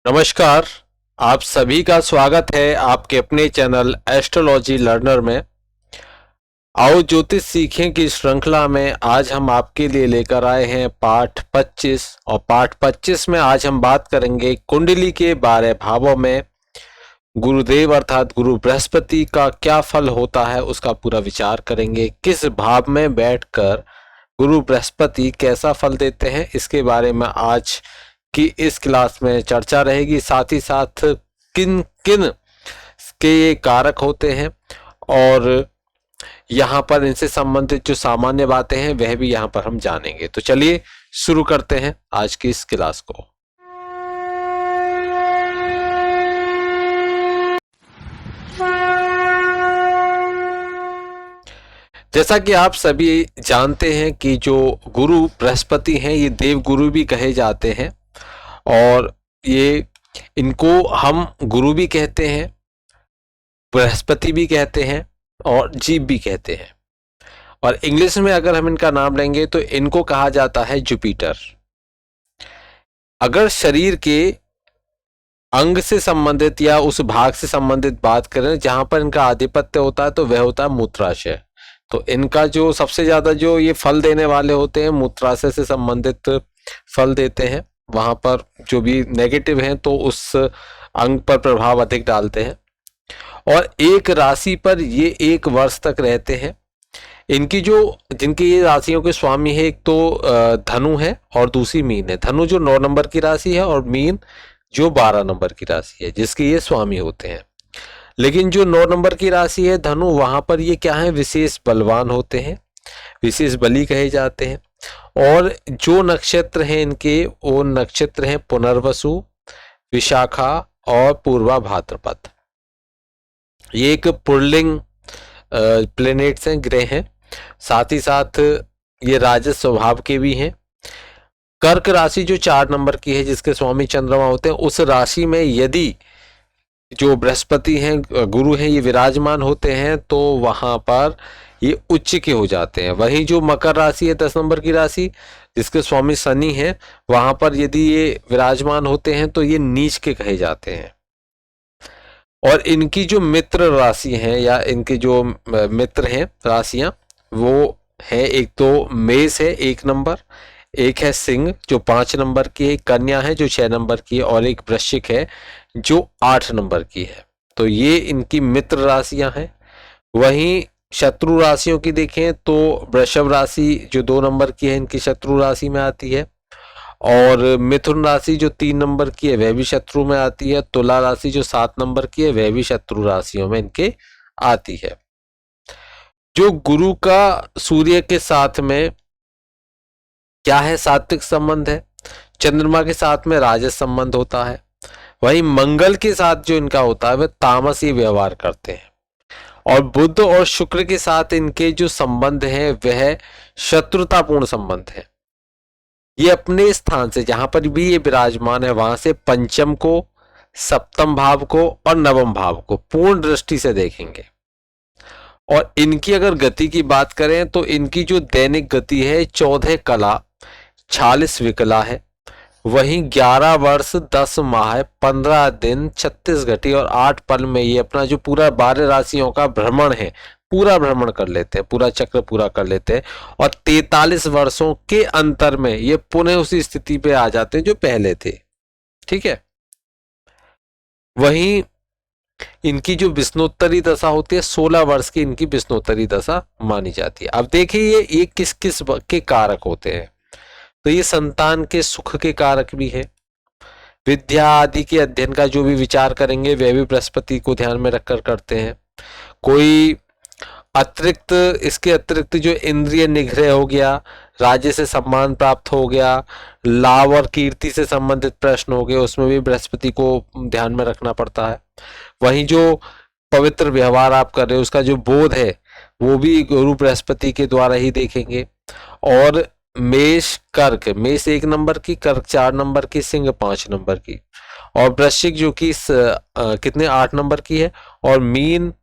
नमस्कार। आप सभी का स्वागत है आपके अपने चैनल एस्ट्रोलॉजी लर्नर में। आओ ज्योतिष सीखें की श्रृंखला में आज हम आपके लिए लेकर आए हैं पाठ 25 और पाठ 25 में आज हम बात करेंगे कुंडली के 12 भावों में गुरुदेव अर्थात गुरु बृहस्पति का क्या फल होता है उसका पूरा विचार करेंगे। किस भाव में बैठकर गुरु बृहस्पति कैसा फल देते हैं इसके बारे में आज की इस क्लास में चर्चा रहेगी। साथ ही साथ किन किन के ये कारक होते हैं और यहाँ पर इनसे संबंधित जो सामान्य बातें हैं वह भी यहाँ पर हम जानेंगे। तो चलिए शुरू करते हैं आज की इस क्लास को। जैसा कि आप सभी जानते हैं कि जो गुरु बृहस्पति हैं ये देव गुरु भी कहे जाते हैं और ये इनको हम गुरु भी कहते हैं, बृहस्पति भी कहते हैं और जीव भी कहते हैं। और इंग्लिश में अगर हम इनका नाम लेंगे तो इनको कहा जाता है जुपिटर। अगर शरीर के अंग से संबंधित या उस भाग से संबंधित बात करें जहां पर इनका आधिपत्य होता है तो वह होता है मूत्राशय। तो इनका जो सबसे ज्यादा जो ये फल देने वाले होते हैं मूत्राशय से संबंधित फल देते हैं। वहां पर जो भी नेगेटिव हैं तो उस अंग पर प्रभाव अधिक डालते हैं और एक राशि पर ये 1 वर्ष तक रहते हैं। इनकी जो जिनकी ये राशियों के स्वामी है एक तो धनु है और दूसरी मीन है। धनु जो 9 नंबर की राशि है और मीन जो 12 नंबर की राशि है जिसके ये स्वामी होते हैं। लेकिन जो 9 नंबर की राशि है धनु वहां पर ये क्या है विशेष बलवान होते हैं, विशेष बली कहे जाते हैं। और जो नक्षत्र हैं इनके वो नक्षत्र हैं पुनर्वसु, विशाखा और पूर्वा भाद्रपद। ये एक पुल्लिंग प्लेनेट्स हैं, ग्रह हैं। साथ ही साथ ये राजस स्वभाव के भी हैं। कर्क राशि जो 4 नंबर की है जिसके स्वामी चंद्रमा होते हैं उस राशि में यदि जो बृहस्पति हैं गुरु हैं ये विराजमान होते हैं तो वहां पर ये उच्च के हो जाते हैं। वहीं जो मकर राशि है 10 नंबर की राशि जिसके स्वामी शनि है वहां पर यदि ये विराजमान होते हैं तो ये नीच के कहे जाते हैं। और इनकी जो मित्र राशि हैं या इनके जो मित्र हैं राशियां वो है एक तो मेष है 1 नंबर, एक है सिंह जो 5 नंबर की है, कन्या है जो 6 नंबर की है और एक वृश्चिक है जो 8 नंबर की है। तो ये इनकी मित्र राशियां हैं। वहीं शत्रु राशियों की देखें तो वृषभ राशि जो 2 नंबर की है इनकी शत्रु राशि में आती है और मिथुन राशि जो 3 नंबर की है वह भी शत्रु में आती है। तुला राशि जो 7 नंबर की है वह भी शत्रु राशियों में इनके आती है। जो गुरु का सूर्य के साथ में क्या है सात्विक संबंध है, चंद्रमा के साथ में राजस संबंध होता है। वहीं मंगल के साथ जो इनका होता है वह तामसी व्यवहार करते हैं और बुध और शुक्र के साथ इनके जो संबंध है वह शत्रुतापूर्ण संबंध है। ये अपने स्थान से जहां पर भी ये विराजमान है वहां से पंचम को, सप्तम भाव को और नवम भाव को पूर्ण दृष्टि से देखेंगे। और इनकी अगर गति की बात करें तो इनकी जो दैनिक गति है 14 कला 46 विकला है। वहीं 11 वर्ष 10 माह 15 दिन 36 घटी और 8 पल में ये अपना जो पूरा 12 राशियों का भ्रमण है पूरा भ्रमण कर लेते हैं, पूरा चक्र पूरा कर लेते हैं और 43 वर्षों के अंतर में ये पुनः उसी स्थिति पे आ जाते हैं जो पहले थे। ठीक है। वहीं इनकी जो विष्णोत्तरी दशा होती है 16 वर्ष की इनकी विष्णोत्तरी दशा मानी जाती है। अब देखिए ये किस किस के कारक होते हैं। तो ये संतान के सुख के कारक भी है। विद्या आदि के अध्ययन का जो भी विचार करेंगे वह भी बृहस्पति को ध्यान में रखकर करते हैं। कोई अतिरिक्त इसके अतिरिक्त जो इंद्रिय निग्रह हो गया, राज्य से सम्मान प्राप्त हो गया, लाभ और कीर्ति से संबंधित प्रश्न हो गए उसमें भी बृहस्पति को ध्यान में रखना पड़ता है। वहीं जो पवित्र व्यवहार आप कर रहे हो उसका जो बोध है वो भी गुरु बृहस्पति के द्वारा ही देखेंगे। और मेष कर्क, मेष 1 नंबर की, कर्क 4 नंबर की, सिंह 5 नंबर की और वृश्चिक जो कि कितने 8 नंबर की है और मीन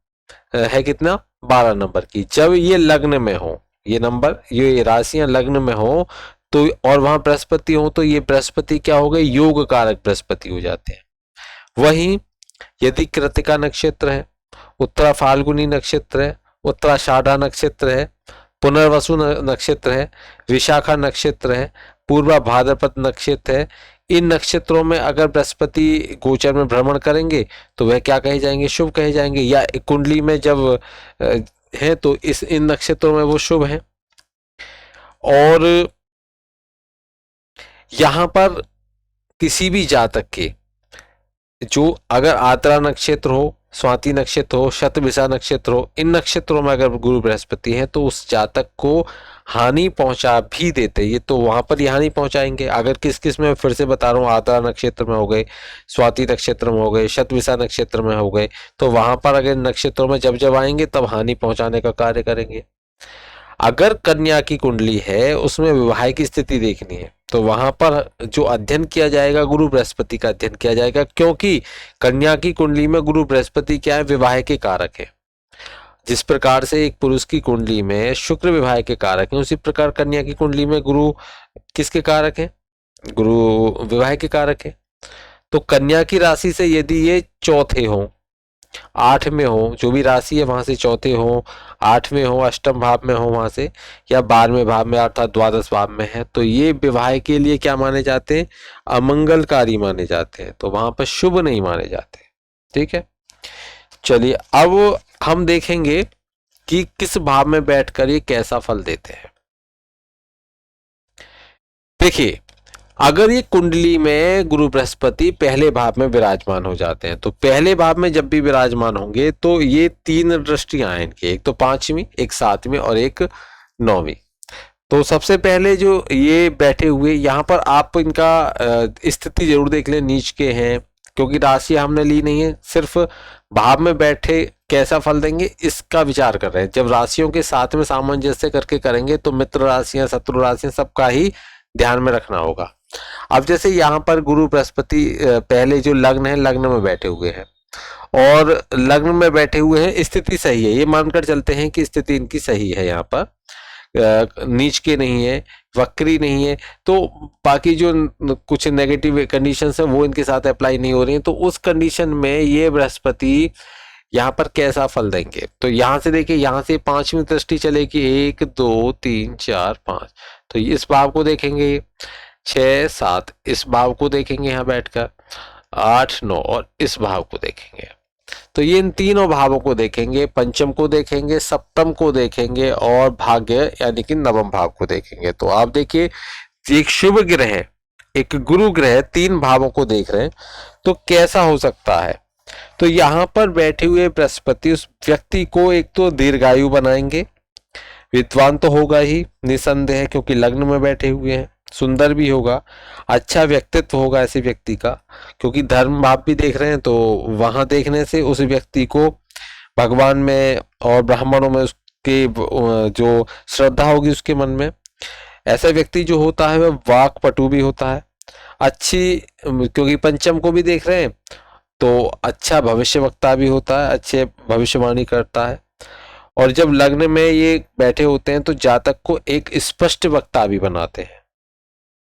है कितना 12 नंबर की। जब ये लग्न में हो, ये नंबर ये राशियां लग्न में हो तो और वहां बृहस्पति हो तो ये बृहस्पति क्या हो गए योग कारक बृहस्पति हो जाते हैं। वहीं यदि कृत्तिका नक्षत्र है, उत्तरा फाल्गुनी नक्षत्र है, उत्तराषाढ़ा नक्षत्र है, पुनर्वसु नक्षत्र है, विशाखा नक्षत्र है, पूर्वा भाद्रपद नक्षत्र है, इन नक्षत्रों में अगर बृहस्पति गोचर में भ्रमण करेंगे तो वह क्या कहे जाएंगे? शुभ कहे जाएंगे। या कुंडली में जब है तो इन नक्षत्रों में वो शुभ है। और यहां पर किसी भी जातक के जो अगर आद्रा नक्षत्र हो, स्वाति नक्षत्र हो, शतभिषा नक्षत्र हो, इन नक्षत्रों में अगर गुरु बृहस्पति है तो उस जातक को हानि पहुंचा भी देते। ये तो वहां पर ही हानि पहुंचाएंगे। अगर किस किस में, फिर से बता रहा हूँ, आद्रा नक्षत्र में हो गए, स्वाति नक्षत्र में हो गए, शतभिषा नक्षत्र में हो गए, तो वहां पर अगर नक्षत्रों में जब जब आएंगे तब हानि पहुंचाने का कार्य करेंगे। अगर कन्या की कुंडली है, उसमें विवाह की स्थिति देखनी है, तो वहां पर जो अध्ययन किया जाएगा गुरु बृहस्पति का अध्ययन किया जाएगा, क्योंकि कन्या की कुंडली में गुरु बृहस्पति क्या है? विवाह के कारक है। जिस प्रकार से एक पुरुष की कुंडली में शुक्र विवाह के कारक है, उसी प्रकार कन्या की कुंडली में गुरु किसके कारक है? गुरु विवाह के कारक है। तो कन्या की राशि से यदि ये चौथे हो, 8 में हो, जो भी राशि है वहां से चौथे हो, 8 में हो, अष्टम भाव में हो वहां से, या 12वें भाव में अर्थात द्वादश भाव में है, तो ये विवाह के लिए क्या माने जाते हैं? अमंगलकारी माने जाते हैं। तो वहां पर शुभ नहीं माने जाते। ठीक है, चलिए अब हम देखेंगे कि किस भाव में बैठकर ये कैसा फल देते हैं। देखिए, अगर ये कुंडली में गुरु बृहस्पति पहले भाव में विराजमान हो जाते हैं, तो पहले भाव में जब भी विराजमान होंगे तो ये 3 दृष्टियां हैं इनकी, एक तो 5वीं, एक 7वीं और एक 9वीं। तो सबसे पहले जो ये बैठे हुए, यहाँ पर आप इनका स्थिति जरूर देख लें, नीच के हैं, क्योंकि राशि हमने ली नहीं है, सिर्फ भाव में बैठे कैसा फल देंगे इसका विचार कर रहे हैं। जब राशियों के साथ में सामंजस्य करके करेंगे तो मित्र राशियां, शत्रु राशियां, सबका ही ध्यान में रखना होगा। अब जैसे यहाँ पर गुरु बृहस्पति पहले जो लग्न है, लग्न में बैठे हुए हैं, और लग्न में बैठे हुए हैं, स्थिति सही है, ये मानकर चलते हैं कि स्थिति इनकी सही है, यहाँ पर नीच के नहीं है, वक्री नहीं है, तो बाकी जो कुछ नेगेटिव कंडीशंस है वो इनके साथ अप्लाई नहीं हो रही हैं। तो उस कंडीशन में ये बृहस्पति यहाँ पर कैसा फल देंगे? तो यहाँ से देखिए, यहाँ से 5वीं दृष्टि चलेगी, 1 2 3 4 5, तो इस भाव को देखेंगे, 6 7 इस भाव को देखेंगे यहाँ बैठकर, 8 9 और इस भाव को देखेंगे। तो ये इन तीनों भावों को देखेंगे, पंचम को देखेंगे, सप्तम को देखेंगे और भाग्य यानी कि नवम भाव को देखेंगे। तो आप देखिए, एक शुभ ग्रह, एक गुरु ग्रह 3 भावों को देख रहे हैं, तो कैसा हो सकता है? तो यहाँ पर बैठे हुए बृहस्पति उस व्यक्ति को एक तो दीर्घायु बनाएंगे, विद्वान तो होगा ही निसंदेह, क्योंकि लग्न में बैठे हुए हैं, सुंदर भी होगा, अच्छा व्यक्तित्व होगा ऐसे व्यक्ति का, क्योंकि धर्म भाव भी देख रहे हैं, तो वहां देखने से उस व्यक्ति को भगवान में और ब्राह्मणों में उसके जो श्रद्धा होगी उसके मन में। ऐसा व्यक्ति जो होता है वह वाक्पटु भी होता है, अच्छी, क्योंकि पंचम को भी देख रहे हैं, तो अच्छा भविष्यवक्ता भी होता है, अच्छे भविष्यवाणी करता है। और जब लग्न में ये बैठे होते हैं तो जातक को एक स्पष्ट वक्ता भी बनाते हैं।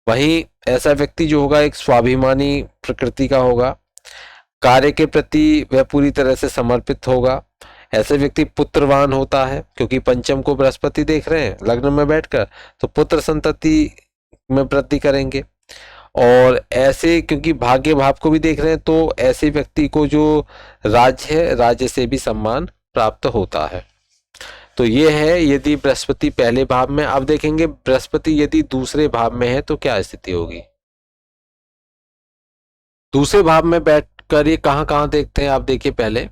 वहीं ऐसा व्यक्ति जो होगा एक स्वाभिमानी प्रकृति का होगा, कार्य के प्रति वह पूरी तरह से समर्पित होगा। ऐसे व्यक्ति पुत्रवान होता है, क्योंकि पंचम को बृहस्पति देख रहे हैं लग्न में बैठकर, तो पुत्र संतति में वृद्धि करेंगे। और ऐसे क्योंकि भाग्य भाव को भी देख रहे हैं, तो ऐसे व्यक्ति को जो राज्य है, राज्य से भी सम्मान प्राप्त होता है। तो ये है यदि बृहस्पति पहले भाव में। अब देखेंगे बृहस्पति यदि दूसरे भाव में है तो क्या स्थिति होगी। दूसरे भाव में बैठकर ये कहां कहां देखते हैं आप देखिए, पहले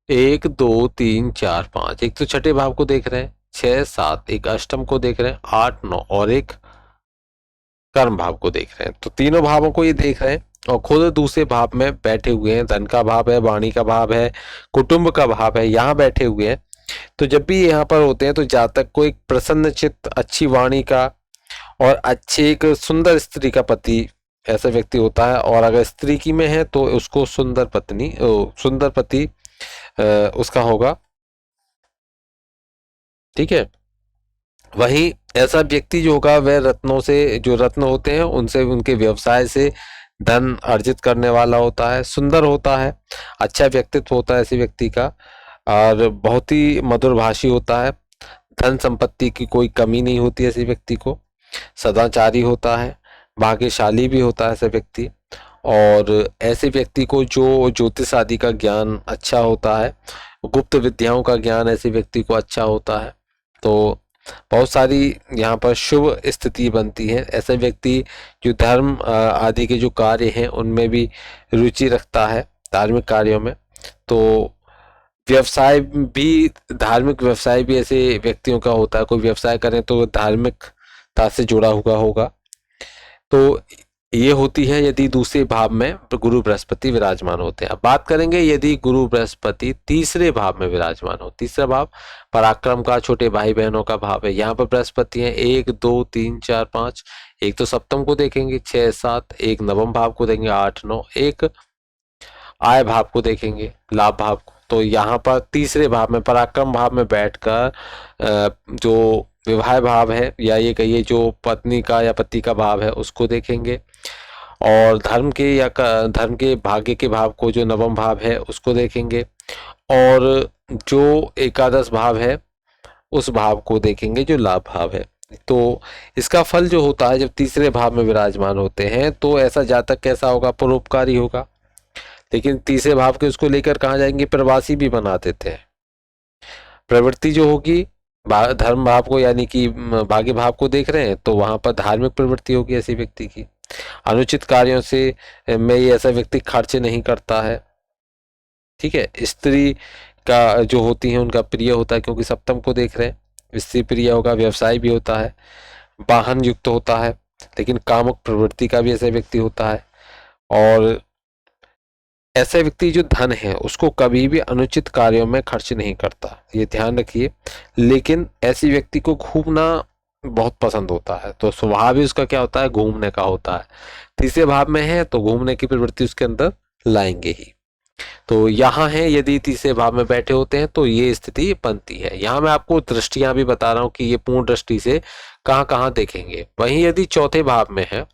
1 2 3 4 5, एक तो छठे भाव को देख रहे हैं, 6 7 एक अष्टम को देख रहे हैं, 8 9 और एक कर्म भाव को देख रहे हैं। तो तीनों भावों को ये देख रहे हैं और खुद दूसरे भाव में बैठे हुए हैं। धन का भाव है, वाणी का भाव है, कुटुंब का भाव है, यहाँ बैठे हुए हैं। तो जब भी यहाँ पर होते हैं तो जातक को एक प्रसन्न चित्त, अच्छी वाणी का और अच्छी एक सुंदर स्त्री का पति ऐसा व्यक्ति होता है। और अगर स्त्री की में है तो उसको सुंदर पत्नी, सुंदर पति उसका होगा। ठीक है, वही ऐसा व्यक्ति जो होगा वह रत्नों से, जो रत्न होते हैं उनसे, उनके व्यवसाय से धन अर्जित करने वाला होता है, सुंदर होता है, अच्छा व्यक्तित्व होता है ऐसे व्यक्ति का, और बहुत ही मधुरभाषी होता है, धन संपत्ति की कोई कमी नहीं होती ऐसे व्यक्ति को, सदाचारी होता है, भाग्यशाली भी होता है ऐसे व्यक्ति। और ऐसे व्यक्ति को जो ज्योतिष आदि का ज्ञान अच्छा होता है, गुप्त विद्याओं का ज्ञान ऐसे व्यक्ति को अच्छा होता है। तो बहुत सारी यहाँ पर शुभ स्थिति बनती है। ऐसे व्यक्ति जो धर्म आदि के जो कार्य हैं उनमें भी रुचि रखता है, धार्मिक कार्यों में। तो व्यवसाय भी, धार्मिक व्यवसाय भी ऐसे व्यक्तियों का होता है। कोई व्यवसाय करें तो धार्मिकता से जुड़ा हुआ होगा। तो ये होती है यदि दूसरे भाव में गुरु बृहस्पति विराजमान होते हैं। अब बात करेंगे यदि गुरु बृहस्पति तीसरे भाव में विराजमान हो। तीसरा भाव पराक्रम का, छोटे भाई बहनों का भाव है। यहाँ पर बृहस्पति है 1 2 3 4 5। एक तो सप्तम को देखेंगे 6 7, एक नवम भाव को देखेंगे 8 9, एक आय भाव को देखेंगे, लाभ भाव को। तो यहाँ पर तीसरे भाव में, पराक्रम भाव में बैठकर जो विवाह भाव है, या ये कहिए जो पत्नी का या पति का भाव है, उसको देखेंगे। और धर्म के या धर्म के भाग्य के भाव को, जो नवम भाव है, उसको देखेंगे। और जो एकादश भाव है उस भाव को देखेंगे जो लाभ भाव है। तो इसका फल जो होता है जब तीसरे भाव में विराजमान होते हैं तो ऐसा जातक कैसा होगा, परोपकारी होगा। लेकिन तीसरे भाव के उसको लेकर कहाँ जाएंगे, प्रवासी भी बना देते हैं। प्रवृत्ति जो होगी धर्म भाव को, यानी कि भाग्य भाव को देख रहे हैं तो वहां पर धार्मिक प्रवृत्ति होगी ऐसे व्यक्ति की। अनुचित कार्यों से में ये ऐसा व्यक्ति खर्च नहीं करता है। ठीक है, स्त्री का जो होती है उनका प्रिय होता है, क्योंकि सप्तम को देख रहे हैं, स्त्री प्रिय होगा। व्यवसाय भी होता है, वाहन युक्त होता है, लेकिन कामुक प्रवृत्ति का भी ऐसा व्यक्ति होता है। और ऐसे व्यक्ति जो धन है उसको कभी भी अनुचित कार्यों में खर्च नहीं करता, ये ध्यान रखिए। लेकिन ऐसी व्यक्ति को घूमना बहुत पसंद होता है, तो स्वभाव ही उसका क्या होता है, घूमने का होता है। तीसरे भाव में है तो घूमने की प्रवृत्ति उसके अंदर लाएंगे ही। तो यहाँ है यदि तीसरे भाव में बैठे होते हैं तो ये स्थिति बनती है। यहाँ मैं आपको दृष्टियां भी बता रहा हूँ कि ये पूर्ण दृष्टि से कहाँ कहाँ देखेंगे। वहीं यदि चौथे भाव में है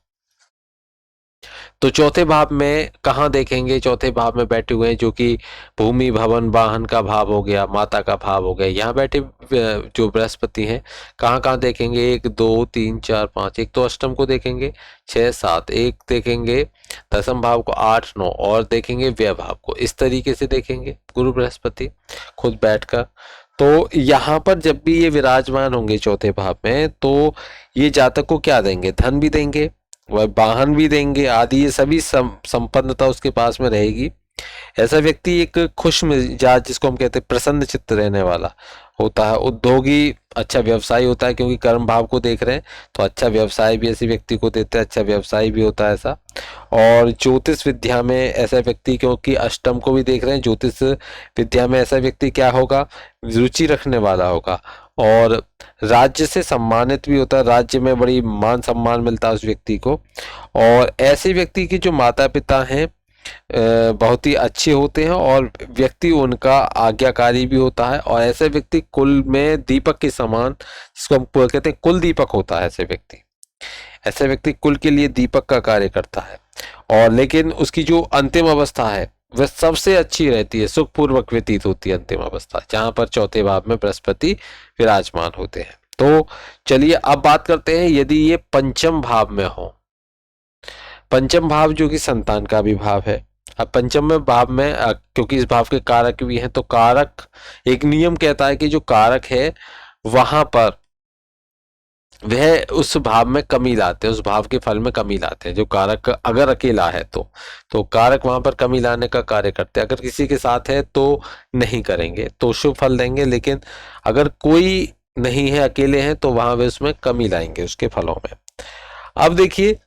तो चौथे भाव में कहाँ देखेंगे, चौथे भाव में बैठे हुए हैं जो कि भूमि भवन वाहन का भाव हो गया, माता का भाव हो गया। यहाँ बैठे जो बृहस्पति हैं कहाँ कहाँ देखेंगे, 1 2 3 4 5। एक तो अष्टम को देखेंगे 6 7, एक देखेंगे दसम भाव को 8 9, और देखेंगे व्यय भाव को। इस तरीके से देखेंगे गुरु बृहस्पति खुद बैठकर। तो यहाँ पर जब भी ये विराजमान होंगे चौथे भाव में तो ये जातक को क्या देंगे, धन भी देंगे, वह वाहन भी देंगे आदि, ये सभी संपन्नता उसके पास में रहेगी। ऐसा व्यक्ति एक खुश मिजाज, जिसको हम कहते हैं प्रसन्न चित्त रहने वाला होता है। उद्योगी, अच्छा व्यवसायी होता है, क्योंकि कर्म भाव को देख रहे हैं तो अच्छा व्यवसाय भी ऐसे व्यक्ति को देते हैं, अच्छा व्यवसायी भी होता है ऐसा। और ज्योतिष विद्या में ऐसा व्यक्ति, क्योंकि अष्टम को भी देख रहे हैं, ज्योतिष विद्या में ऐसा व्यक्ति क्या होगा, रुचि रखने वाला होगा। और राज्य से सम्मानित भी होता है, राज्य में बड़ी मान सम्मान मिलता है उस व्यक्ति को। और ऐसे व्यक्ति के जो माता पिता हैं बहुत ही अच्छे होते हैं, और व्यक्ति उनका आज्ञाकारी भी होता है। और ऐसे व्यक्ति कुल में दीपक के समान, जिसको हम कहते हैं कुल दीपक होता है ऐसे व्यक्ति। ऐसे व्यक्ति कुल के लिए दीपक का कार्य करता है। और लेकिन उसकी जो अंतिम अवस्था है वह सबसे अच्छी रहती है, सुखपूर्वक व्यतीत होती है अंतिम अवस्था, जहां पर चौथे भाव में बृहस्पति विराजमान होते हैं। तो चलिए अब बात करते हैं यदि ये पंचम भाव में हो। पंचम भाव जो कि संतान का भी भाव है। अब पंचम में भाव में क्योंकि इस भाव के कारक भी हैं, तो कारक, एक नियम कहता है कि जो कारक है वहां पर वह उस भाव में कमी लाते हैं, उस भाव के फल में कमी लाते हैं। जो कारक अगर अकेला है तो कारक वहां पर कमी लाने का कार्य करते हैं। अगर किसी के साथ है तो नहीं करेंगे, तो शुभ फल देंगे। लेकिन अगर कोई नहीं है, अकेले हैं, तो वहां वे उसमें कमी लाएंगे उसके फलों में। अब देखिए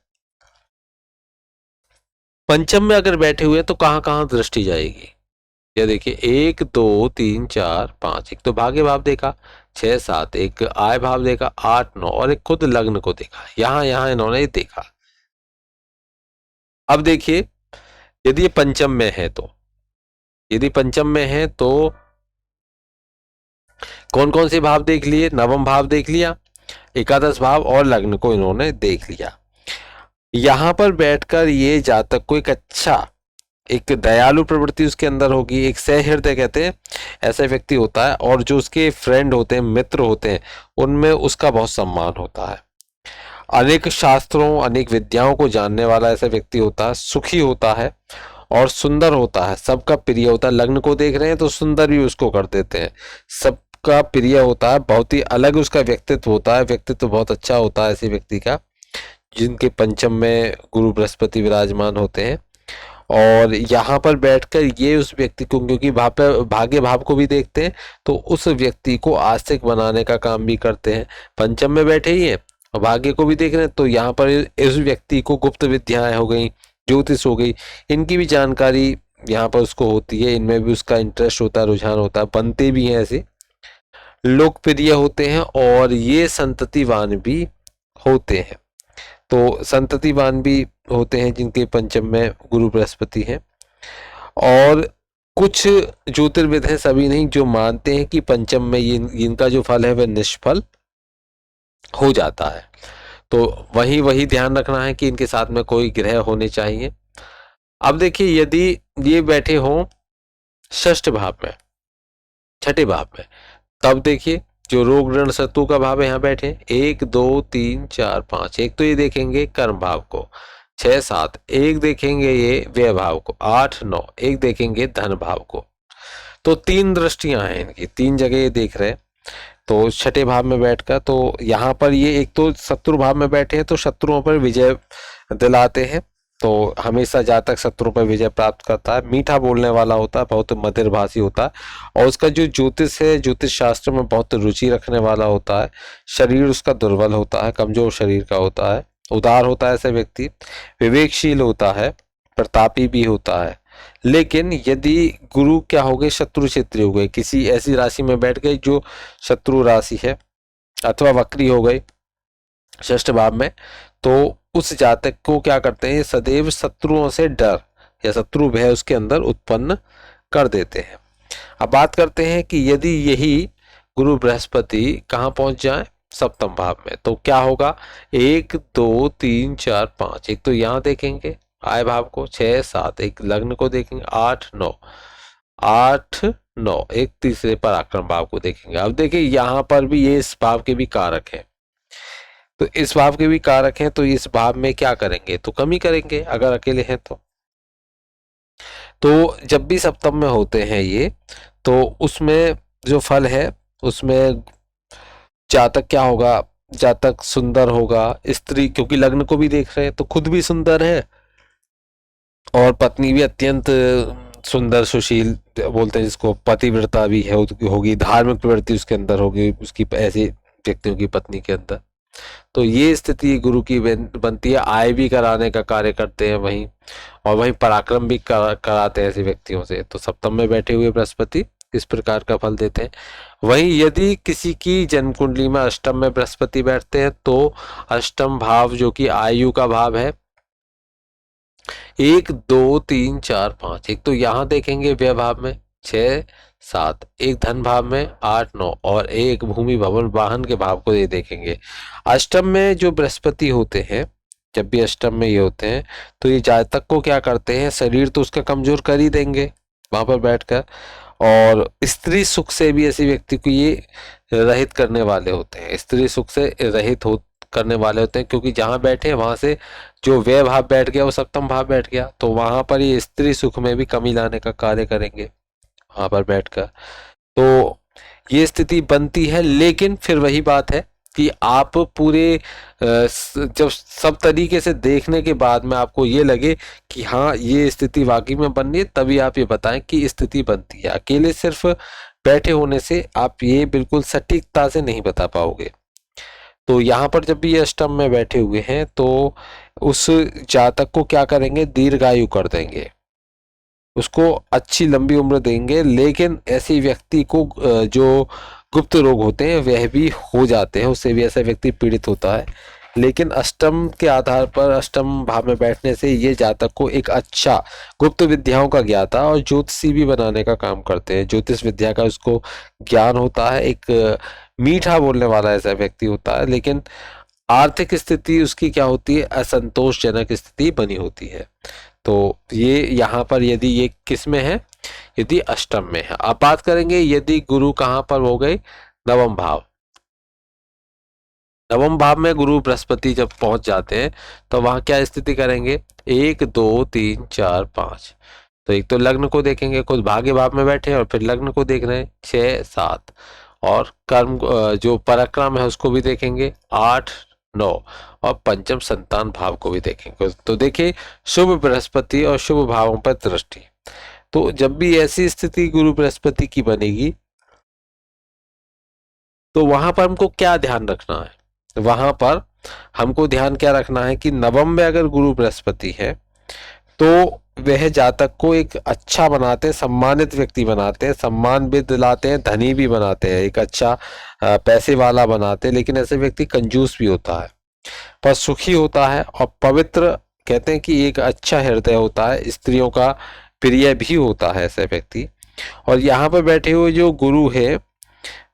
पंचम में अगर बैठे हुए तो कहाँ कहाँ दृष्टि जाएगी। ये देखिए 1 2 3 4 5, एक तो भाग्य भाव देखा, 6 7, एक आय भाव देखा, 8 9, और एक खुद लग्न को देखा। यहाँ यहाँ इन्होंने देखा। अब देखिए यदि ये पंचम में है तो, यदि पंचम में है तो कौन कौन से भाव देख लिए, नवम भाव देख लिया, एकादश भाव और लग्न को इन्होंने देख लिया। यहाँ पर बैठकर ये जातक को एक दयालु प्रवृत्ति उसके अंदर होगी, एक सहृदय कहते हैं ऐसा व्यक्ति होता है, और जो उसके फ्रेंड होते हैं, मित्र होते हैं, उनमें उसका बहुत सम्मान होता है। अनेक शास्त्रों, अनेक विद्याओं को जानने वाला ऐसा व्यक्ति होता है, सुखी होता है और सुंदर होता है, सबका प्रिय होता है। लग्न को देख रहे हैं तो सुंदर भी उसको कर देते हैं, सबका प्रिय होता है, बहुत ही अलग उसका व्यक्तित्व होता है, व्यक्तित्व बहुत अच्छा होता है ऐसे व्यक्ति का, जिनके पंचम में गुरु बृहस्पति विराजमान होते हैं। और यहाँ पर बैठकर ये उस व्यक्ति को, क्योंकि भाग्य भाव को भी देखते हैं, तो उस व्यक्ति को आस्तिक बनाने का काम भी करते हैं। पंचम में बैठे ही हैं और भाग्य को भी देख रहे हैं, तो यहाँ पर इस व्यक्ति को गुप्त विद्याएं हो गई, ज्योतिष हो गई, इनकी भी जानकारी यहाँ पर उसको होती है, इनमें भी उसका इंटरेस्ट होता है, रुझान होता है, बनते भी हैं, ऐसे लोकप्रिय होते हैं और ये संततिवान भी होते हैं। तो संततिवान भी होते हैं जिनके पंचम में गुरु बृहस्पति हैं। और कुछ ज्योतिर्विद हैं, सभी नहीं, जो मानते हैं कि पंचम में इनका जो फल है वह निष्फल हो जाता है। तो वही ध्यान रखना है कि इनके साथ में कोई ग्रह होने चाहिए। अब देखिए, यदि ये बैठे हों षष्ठ भाव में, छठे भाव में, तब देखिए जो रोग ऋण शत्रु का भाव है, यहाँ बैठे 1 2 3 4 5, एक तो ये देखेंगे कर्म भाव को, 6 7 एक देखेंगे ये व्यय भाव को, 8 9 एक देखेंगे धन भाव को। तो 3 दृष्टियां हैं इनकी, 3 जगह ये देख रहे हैं। तो छठे भाव में बैठकर, तो यहाँ पर ये एक तो शत्रु भाव में बैठे हैं, तो शत्रुओं पर विजय दिलाते हैं। तो हमेशा जातक शत्रु पर विजय प्राप्त करता है, मीठा बोलने वाला होता है, बहुत मधुर भाषी होता है, और उसका जो ज्योतिष है, ज्योतिष शास्त्र में बहुत रुचि रखने वाला होता है। शरीर उसका दुर्बल होता है, कमजोर शरीर का होता है, उदार होता है ऐसा व्यक्ति, विवेकशील होता है, प्रतापी भी होता है। लेकिन यदि गुरु क्या हो गए, शत्रु क्षेत्रीय हो गए, किसी ऐसी राशि में बैठ गए जो शत्रु राशि है, अथवा वक्री हो गए षष्ठ भाव में, तो उस जातक को क्या करते हैं, सदैव शत्रुओं से डर या शत्रु भय उसके अंदर उत्पन्न कर देते हैं। अब बात करते हैं कि यदि यही गुरु बृहस्पति कहाँ पहुंच जाए, सप्तम भाव में, तो क्या होगा, 1 2 3 4 5, एक तो यहाँ देखेंगे आय भाव को, 6 7 एक लग्न को देखेंगे, 8 9 एक तीसरे पराक्रम भाव को देखेंगे। अब देखिए यहाँ पर भी ये इस भाव के भी कारक है, तो इस भाव के भी कारक हैं, तो इस भाव में क्या करेंगे, तो कमी करेंगे अगर अकेले हैं तो जब भी सप्तम में होते हैं ये, तो उसमें जो फल है उसमें जातक क्या होगा, जातक सुंदर होगा, स्त्री क्योंकि लग्न को भी देख रहे हैं तो खुद भी सुंदर है, और पत्नी भी अत्यंत सुंदर सुशील बोलते हैं जिसको, पतिव्रता भी है होगी, धार्मिक प्रवृत्ति उसके अंदर होगी, उसकी ऐसे व्यक्तियों की पत्नी के अंदर। तो ये स्थिति गुरु की बनती है, आय भी कराने का कार्य करते हैं वहीं, और वहीं पराक्रम भी कराते हैं ऐसे व्यक्तियों से। तो सप्तम में बैठे हुए बृहस्पति इस प्रकार का फल देते हैं। वहीं यदि किसी की जन्म कुंडली में अष्टम में बृहस्पति बैठते हैं, तो अष्टम भाव जो कि आयु का भाव है, 1 2 3 4 5, एक तो यहाँ देखेंगे व्यय भाव में 6 7, एक धन भाव में 8 9, और एक भूमि भवन वाहन के भाव को ये देखेंगे। अष्टम में जो बृहस्पति होते हैं, जब भी अष्टम में ये होते हैं, तो ये जातक को क्या करते हैं, शरीर तो उसका कमजोर कर ही देंगे वहां पर बैठकर, और स्त्री सुख से भी ऐसे व्यक्ति को ये रहित करने वाले होते हैं, स्त्री सुख से रहित करने वाले होते हैं, क्योंकि जहां बैठे हैं वहां से जो व्यय भाव बैठ गया वो सप्तम भाव बैठ गया, तो वहां पर ये स्त्री सुख में भी कमी लाने का कार्य करेंगे वहां पर बैठकर। तो ये स्थिति बनती है, लेकिन फिर वही बात है कि आप पूरे जब सब तरीके से देखने के बाद में आपको ये लगे कि हाँ ये स्थिति वाकई में बन रही है, तभी आप ये बताएं कि स्थिति बनती है। अकेले सिर्फ बैठे होने से आप ये बिल्कुल सटीकता से नहीं बता पाओगे। तो यहाँ पर जब भी ये अष्टम में बैठे हुए हैं, तो उस जातक को क्या करेंगे, दीर्घायु कर देंगे, उसको अच्छी लंबी उम्र देंगे। लेकिन ऐसे व्यक्ति को जो गुप्त रोग होते हैं वह भी हो जाते हैं, उससे भी ऐसा व्यक्ति पीड़ित होता है। लेकिन अष्टम के आधार पर, अष्टम भाव में बैठने से ये जातक को एक अच्छा गुप्त विद्याओं का ज्ञाता और ज्योतिषी भी बनाने का काम करते हैं। ज्योतिष विद्या का उसको ज्ञान होता है, एक मीठा बोलने वाला ऐसा व्यक्ति होता है। लेकिन आर्थिक स्थिति उसकी क्या होती है, असंतोषजनक स्थिति बनी होती है। तो ये यहाँ पर यदि ये किस में है, यदि अष्टम में है। अब बात करेंगे यदि गुरु कहाँ पर हो गए, नवम भाव। नवम भाव में गुरु बृहस्पति जब पहुंच जाते हैं तो वहां क्या स्थिति करेंगे, 1 2 3 4 5। तो एक तो लग्न को देखेंगे, खुद भाग्य भाव में बैठे हैं, और फिर लग्न को देख रहे हैं 6 7, और कर्म जो पराक्रम है उसको भी देखेंगे 8 9, और पंचम संतान भाव को भी देखेंगे। तो देखिए शुभ बृहस्पति और शुभ भावों पर दृष्टि। तो जब भी ऐसी स्थिति गुरु बृहस्पति की बनेगी तो वहां पर हमको क्या ध्यान रखना है, वहां पर हमको ध्यान क्या रखना है कि नवम में अगर गुरु बृहस्पति है तो वह जातक को एक अच्छा बनाते हैं, सम्मानित व्यक्ति बनाते हैं, सम्मान भी दिलाते हैं, धनी भी बनाते हैं, एक अच्छा पैसे वाला बनाते हैं। लेकिन ऐसे व्यक्ति कंजूस भी होता है, पर सुखी होता है, और पवित्र, कहते हैं कि एक अच्छा हृदय होता है, स्त्रियों का प्रिय भी होता है ऐसे व्यक्ति। और यहाँ पर बैठे हुए जो गुरु है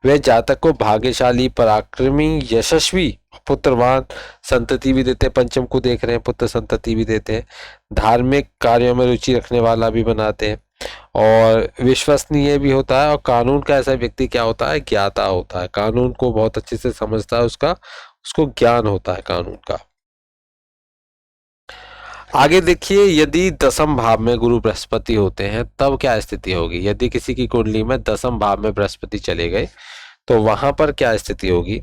वह जातक को भाग्यशाली, पराक्रमी, यशस्वी, पुत्रवान संतति भी देते हैं। पंचम को देख रहे हैं, पुत्र संतति भी देते हैं। धार्मिक कार्यों में रुचि रखने वाला भी बनाते हैं, और विश्वसनीय भी होता है। और कानून का ऐसा व्यक्ति क्या होता है, ज्ञाता होता है, कानून को बहुत अच्छे से समझता है, उसको ज्ञान होता है कानून का। आगे देखिए यदि दसम भाव में गुरु बृहस्पति होते हैं तब क्या स्थिति होगी। यदि किसी की कुंडली में दसम भाव में बृहस्पति चले गए तो वहां पर क्या स्थिति होगी,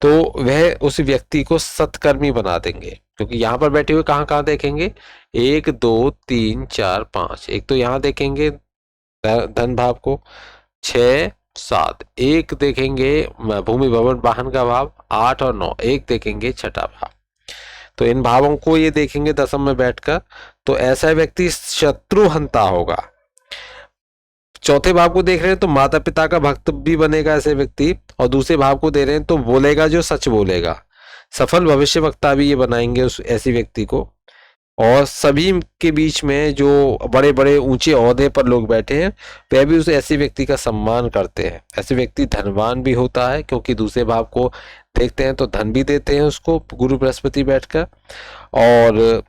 तो वह उस व्यक्ति को सत्कर्मी बना देंगे। क्योंकि यहाँ पर बैठे हुए कहाँ कहाँ देखेंगे, 1 2 3 4 5। एक तो यहाँ देखेंगे धन भाव को, 6 7, एक देखेंगे भूमि भवन वाहन का भाव, 8 और 9, एक देखेंगे छठा भाव। तो इन भावों को ये देखेंगे दसम में बैठकर, तो ऐसा व्यक्ति शत्रुहंता होगा। चौथे भाव को देख रहे हैं तो माता पिता का भक्त भी बनेगा ऐसे व्यक्ति, और दूसरे भाव को दे रहे हैं तो बोलेगा जो सच बोलेगा, सफल भविष्य वक्ता भी ये बनाएंगे उस ऐसे व्यक्ति को। और सभी के बीच में जो बड़े बड़े ऊंचे ओहदे पर लोग बैठे हैं वह भी उस ऐसे व्यक्ति का सम्मान करते हैं। ऐसे व्यक्ति धनवान भी होता है, क्योंकि दूसरे भाव को देखते हैं तो धन भी देते हैं उसको गुरु बृहस्पति बैठकर। और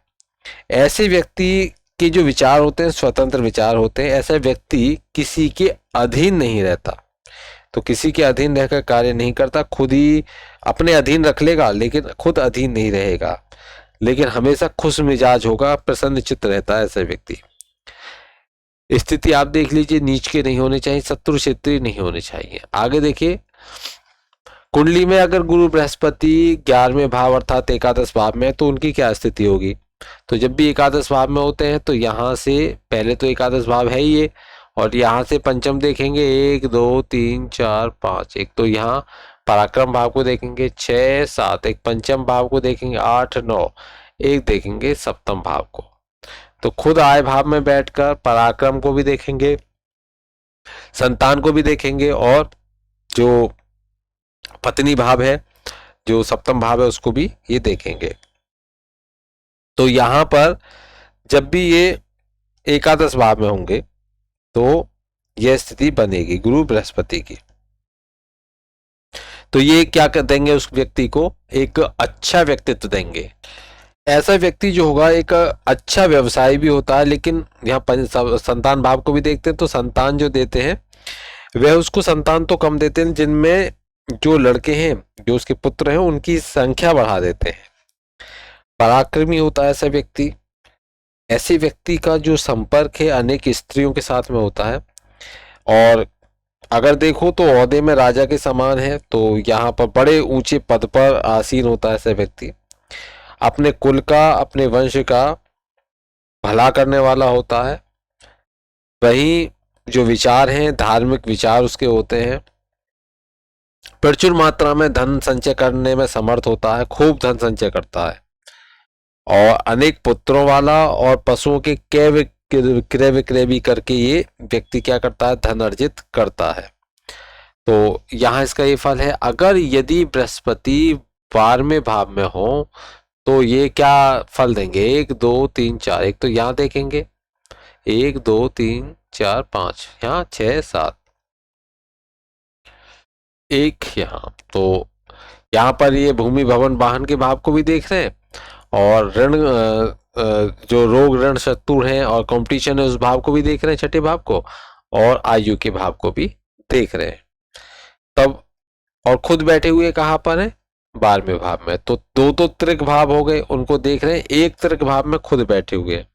ऐसे व्यक्ति के जो विचार होते हैं स्वतंत्र विचार होते हैं। ऐसा व्यक्ति किसी के अधीन नहीं रहता, तो किसी के अधीन रहकर कार्य नहीं करता, खुद ही अपने अधीन रख लेगा लेकिन खुद अधीन नहीं रहेगा, लेकिन हमेशा खुश मिजाज होगा, प्रसन्न चित्त रहता है ऐसा व्यक्ति। स्थिति आप देख लीजिए, नीच के नहीं होने चाहिए, शत्रु क्षेत्रीय नहीं होने चाहिए। आगे देखिए कुंडली में अगर गुरु बृहस्पति 11वें भाव अर्थात एकादश भाव में तो उनकी क्या स्थिति होगी। तो जब भी एकादश भाव में होते हैं तो यहाँ से पहले तो एकादश भाव है ही ये, और यहाँ से पंचम देखेंगे 1 2 3 4 5। एक तो यहाँ पराक्रम भाव को देखेंगे 6 7, एक पंचम भाव को देखेंगे 8 9, एक देखेंगे सप्तम भाव को। तो खुद आय भाव में बैठकर पराक्रम को भी देखेंगे, संतान को भी देखेंगे, और जो पत्नी भाव है जो सप्तम भाव है उसको भी ये देखेंगे। तो यहाँ पर जब भी ये एकादश भाव में होंगे तो यह स्थिति बनेगी गुरु बृहस्पति की। तो ये क्या कर देंगे, उस व्यक्ति को एक अच्छा व्यक्तित्व देंगे। ऐसा व्यक्ति जो होगा एक अच्छा व्यवसाय भी होता है, लेकिन यहाँ संतान भाव को भी देखते हैं तो संतान जो देते हैं वह उसको संतान तो कम देते हैं, जिनमें जो लड़के हैं जो उसके पुत्र हैं उनकी संख्या बढ़ा देते हैं। पराक्रमी होता है ऐसा व्यक्ति। ऐसे व्यक्ति का जो संपर्क है अनेक स्त्रियों के साथ में होता है, और अगर देखो तो ओहदे में राजा के समान है, तो यहाँ पर बड़े ऊंचे पद पर आसीन होता है ऐसा व्यक्ति। अपने कुल का अपने वंश का भला करने वाला होता है। वही जो विचार हैं धार्मिक विचार उसके होते हैं। प्रचुर मात्रा में धन संचय करने में समर्थ होता है, खूब धन संचय करता है, और अनेक पुत्रों वाला, और पशुओं के क्रय विक्रय भी करके ये व्यक्ति क्या करता है, धन अर्जित करता है। तो यहाँ इसका ये फल है। अगर यदि बृहस्पति 12वें भाव में हो तो ये क्या फल देंगे, 1 2 3 4। एक तो यहाँ देखेंगे 1 2 3 4 5, यहाँ 6 7, एक यहाँ। तो यहाँ पर ये भूमि भवन वाहन के भाव को भी देख रहे हैं, और ऋण जो रोग ऋण शत्रु हैं और कंपटीशन है उस भाव को भी देख रहे हैं, छठे भाव को, और आयु के भाव को भी देख रहे हैं। तब और खुद बैठे हुए कहाँ पर है, 12वें भाव में। तो दो तो त्रिक भाव हो गए, उनको देख रहे हैं, एक त्रिक भाव में खुद बैठे हुए हैं,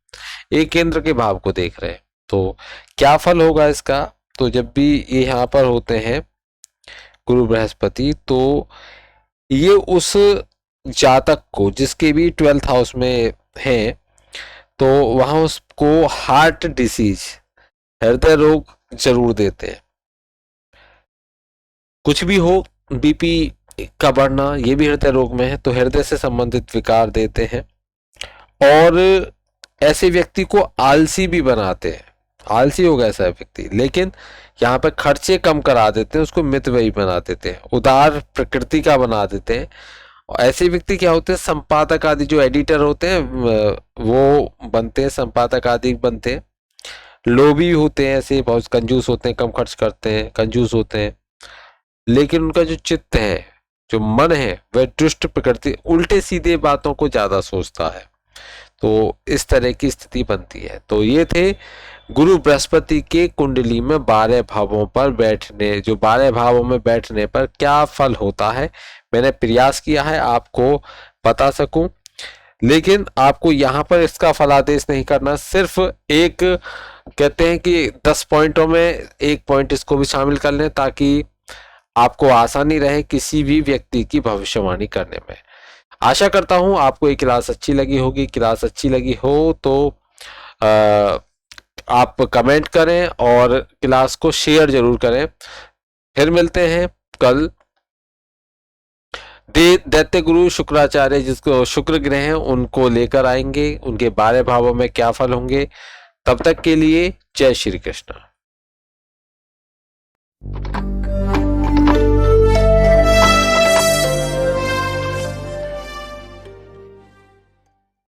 एक केंद्र के भाव को देख रहे हैं। तो क्या फल होगा इसका, तो जब भी ये यहाँ पर होते हैं गुरु बृहस्पति, तो ये उस जातक को जिसके भी 12th हाउस में है, तो वहां उसको हार्ट डिसीज, हृदय रोग जरूर देते हैं। कुछ भी हो, बीपी का बढ़ना, ये भी हृदय रोग में है, तो हृदय से संबंधित विकार देते हैं। और ऐसे व्यक्ति को आलसी भी बनाते हैं, आलसी होगा ऐसा व्यक्ति, लेकिन यहाँ पे खर्चे कम करा देते हैं, उसको मितव्ययी बना देते हैं, उदार प्रकृति का बना देते हैं। और ऐसे व्यक्ति क्या होते हैं, संपादक आदि जो एडिटर होते हैं वो बनते हैं, संपादक आदि बनते हैं। लोभी होते हैं, ऐसे बहुत कंजूस होते हैं, कम खर्च करते हैं, कंजूस होते हैं, लेकिन उनका जो चित्त है, जो मन है, वह दुष्ट प्रकृति, उल्टे सीधे बातों को ज्यादा सोचता है। तो इस तरह की स्थिति बनती है। तो ये थे गुरु बृहस्पति के कुंडली में 12 भावों पर बैठने, जो 12 भावों में बैठने पर क्या फल होता है, मैंने प्रयास किया है आपको बता सकूं, लेकिन आपको यहाँ पर इसका फलादेश नहीं करना। सिर्फ एक कहते हैं कि 10 पॉइंटों में एक पॉइंट इसको भी शामिल कर लें, ताकि आपको आसानी रहे किसी भी व्यक्ति की भविष्यवाणी करने में। आशा करता हूं आपको ये क्लास अच्छी लगी होगी। क्लास अच्छी लगी हो तो आप कमेंट करें और क्लास को शेयर जरूर करें। फिर मिलते हैं कल। दैत्य गुरु शुक्राचार्य, जिसको शुक्र ग्रह हैं, उनको लेकर आएंगे, उनके 12 भावों में क्या फल होंगे। तब तक के लिए जय श्री कृष्ण।